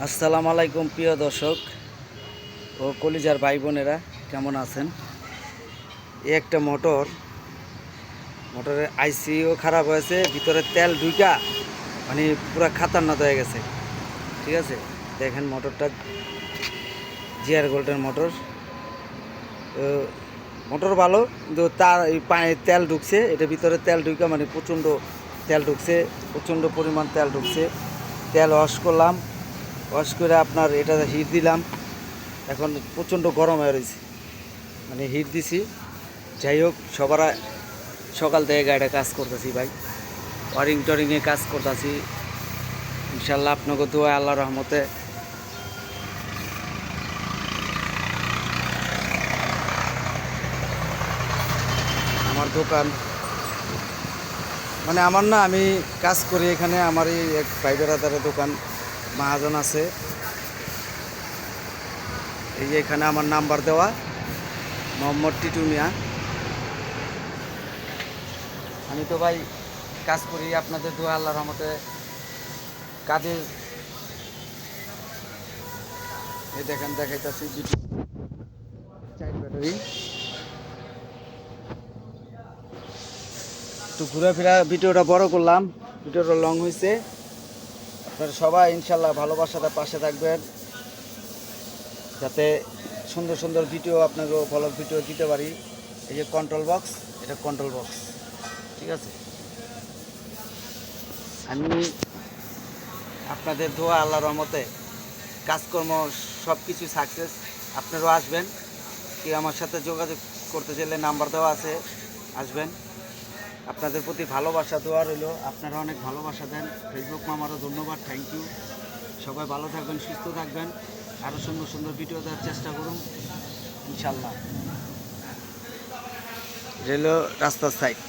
আসসালামু আলাইকুম প্রিয় দর্শক ও কলিজার ভাই বোনেরা, কেমন আছেন? এই একটা মোটরের আইসিও খারাপ হয়েছে, ভিতরে তেল ঢুইকা মানে পুরো খাতারনাক হয়ে গেছে। ঠিক আছে, দেখেন মোটরটা জিআর গোল্ডের মোটর। মোটর ভালো, কিন্তু তার এই তেল ঢুকছে, এটা ভিতরে তেল ঢুকা মানে প্রচণ্ড তেল ঢুকছে, প্রচণ্ড পরিমাণ তেল ঢুকছে। তেল ওয়াশ করলাম, ওয়াশ করে আপনার এটা হিট দিলাম, এখন প্রচণ্ড গরম হয়ে রয়েছে, মানে হিট দিছি। যাই হোক, সকাল থেকে গাড়িটা কাজ করতেছি ভাই, ওয়ারিং টরিংয়ে কাজ করতেছি। ইনশাল্লাহ আপনাকে দোয়া, আল্লাহ রহমতে আমার দোকান, মানে আমার না, আমি কাজ করি এখানে। আমারই এক ভাই বেড়াদারের দোকান, মহাজন আছে। এই যে এখানে আমার নাম্বার দেওয়া, মোহাম্মদ টিটু মিয়া। আমি তো ভাই কাজ করি, আপনাদের দোয়া, আল্লাহর রহমতে কাজের। এই দেখেন, দেখাইতেছি চাইল্ড ব্যাটারি। একটু ঘুরেফেরা ভিডিওটা বড় করলাম, ভিডিওটা লং হয়েছে। আপনারা সবাই ইনশাল্লাহ ভালোবাসাতে পাশে থাকবেন, যাতে সুন্দর সুন্দর ভিডিও, আপনাকে ব্লগ ভিডিও দিতে পারি। এই যে কন্ট্রোল বক্স, এটা কন্ট্রোল বক্স। ঠিক আছে, আমি আপনাদের দোয়া, আল্লাহর রহমতে কাজকর্ম সব কিছু সাকসেস। আপনারাও আসবেন, কি আমার সাথে যোগাযোগ করতে চাইলে নাম্বার দেওয়া আছে, আসবেন। আপনাদের প্রতি ভালোবাসা দোয়া রইল, আপনারা অনেক ভালোবাসা দেন। ফেসবুক মামারও ধন্যবাদ, থ্যাংক ইউ। সবাই ভালো থাকবেন, সুস্থ থাকবেন, আরও সুন্দর সুন্দর ভিডিও দেওয়ার চেষ্টা করুন ইনশাল্লাহ। রেল রাস্তার সাইড।